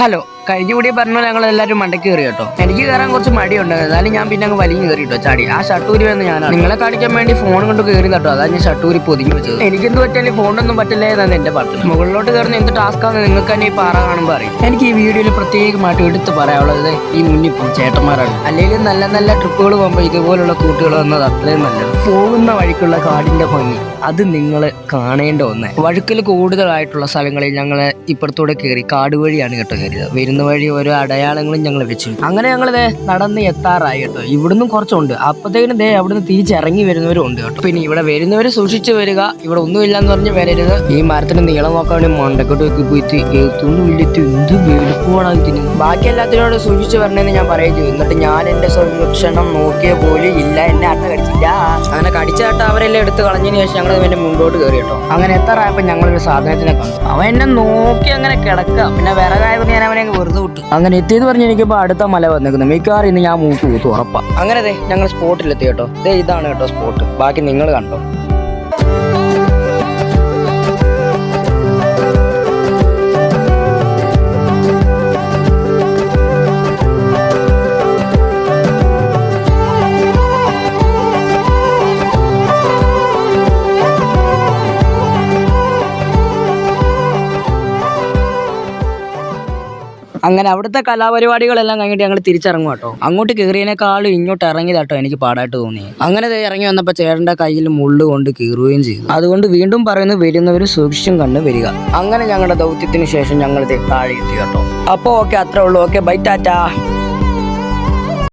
Hello, കഴിഞ്ഞ കൂടി പറഞ്ഞ ഞങ്ങൾ എല്ലാവരും മണ്ടയ്ക്ക് കയറി കേട്ടോ. എനിക്ക് കയറാൻ കുറച്ച് മടിയുണ്ട്, എന്നാലും ഞാൻ പിന്നെ അങ്ങ് വലിഞ്ഞ് കയറി കേട്ടോ. ചാടി ആ ഷട്ടൂരി വന്ന് ഞാനാണ് നിങ്ങളെ കാണിക്കാൻ വേണ്ടി ഫോൺ കൊണ്ട് കയറി കേട്ടോ. അതാണ് ഞാൻ ഷട്ടൂരി പൊതിഞ്ഞു വെച്ചത്. എനിക്കെന്ത് പറ്റാലും ഫോണൊന്നും പറ്റില്ല എന്നാണ് എന്റെ പാട്ട്. മുകളിലോട്ട് കയറുന്ന എന്ത് ടാസ്ക്കാന്ന് നിങ്ങൾക്ക് തന്നെ ഈ പാറ കാണുമ്പോൾ അറിയും. എനിക്ക് ഈ വീഡിയോയിൽ പ്രത്യേകമായിട്ട് എടുത്ത് പറയാനുള്ളത് ഈ മുന്നിൽ പോകും ചേട്ടന്മാരാണ്. അല്ലെങ്കിൽ നല്ല നല്ല ട്രിപ്പുകൾ പോകുമ്പോൾ ഇതുപോലുള്ള കൂട്ടുകൾ വന്നത് അത്രയും നല്ലത്. പോകുന്ന വഴിക്കുള്ള കാടിന്റെ ഭംഗി അത് നിങ്ങൾ കാണേണ്ട ഒന്ന്. വഴുക്കൽ കൂടുതലായിട്ടുള്ള സ്ഥലങ്ങളിൽ ഞങ്ങൾ ഇപ്പുറത്തൂടെ കയറി കാട് വഴിയാണ് കേട്ടോ കയറിയത്. വരുന്ന വഴി ഓരോ അടയാളങ്ങളും ഞങ്ങൾ വെച്ചു. അങ്ങനെ ഞങ്ങൾ നടന്ന് എത്താറായി കേട്ടോ. ഇവിടുന്ന് കുറച്ചുണ്ട്. അപ്പത്തേക്കിനും അവിടുന്ന് തിരിച്ചിറങ്ങി വരുന്നവരും ഉണ്ട് കേട്ടോ. പിന്നെ ഇവിടെ വരുന്നവർ സൂക്ഷിച്ചു വരിക, ഇവിടെ ഒന്നുമില്ല എന്ന് പറഞ്ഞ് വരരുത്. ഈ മരത്തിന് നീളം നോക്കാൻ വേണ്ടി മണ്ടക്കെട്ടൊക്കെ പോയിട്ട് എത്തുന്നു ഇല്ലത്ത് എന്ത് വെളുപ്പമാണ് ഇതിന്. ബാക്കി എല്ലാത്തിനോട് സൂക്ഷിച്ചു വരണമെന്ന് ഞാൻ പറയുകയും ചെയ്തു. എന്നിട്ട് ഞാൻ എന്റെ സംരക്ഷണം നോക്കിയ പോലും ഇല്ല, എന്നെ അട്ട കടിച്ചില്ല. അങ്ങനെ കടിച്ചാട്ട അവരെല്ലാം എടുത്ത് കളഞ്ഞതിന് ശേഷം ഞങ്ങൾ പിന്നെ മുമ്പോട്ട് കയറി കേട്ടോ. അങ്ങനെ എത്താറായപ്പോൾ ഞങ്ങളൊരു സാധനത്തിനെ കണ്ടു. അവൻ എന്നെ നോക്കി അങ്ങനെ കിടക്കുക. പിന്നെ വിറകായപ്പോൾ ഞാൻ അവനെ വെറുതെ വിട്ടു. അങ്ങനെ എത്തിയെന്ന് പറഞ്ഞ് എനിക്കിപ്പോൾ അടുത്ത മല വന്നേക്കുന്നത്. മിക്കവാറും ഇന്ന് ഞാൻ മൂക്ക് കൂത്തു ഉറപ്പാ. അങ്ങനെ ഞങ്ങൾ സ്പോട്ടിലെത്തി കേട്ടോ. ഇതാണ് കേട്ടോ സ്പോട്ട്. ബാക്കി നിങ്ങൾ കണ്ടോ. അങ്ങനെ അവിടുത്തെ കലാപരിപാടികളെല്ലാം കഴിഞ്ഞിട്ട് ഞങ്ങൾ തിരിച്ചിറങ്ങും കേട്ടോ. അങ്ങോട്ട് കയറിയതിനേക്കാളും ഇങ്ങോട്ട് ഇറങ്ങിയതാട്ടോ എനിക്ക് പാടായിട്ട് തോന്നി. അങ്ങനെ ഇറങ്ങി വന്നപ്പോൾ ചേട്ടൻ്റെ കയ്യിൽ മുള്ളു കൊണ്ട് കീറുകയും ചെയ്തു. അതുകൊണ്ട് വീണ്ടും പറയുന്നു, വരുന്നവർ സൂക്ഷിച്ചും കണ്ട് വരിക. അങ്ങനെ ഞങ്ങളുടെ ദൗത്യത്തിന് ശേഷം ഞങ്ങൾ താഴെ എത്തി കേട്ടോ. അപ്പോൾ ഓക്കെ, അത്രേ ഉള്ളൂ. Okay, bye, Tata.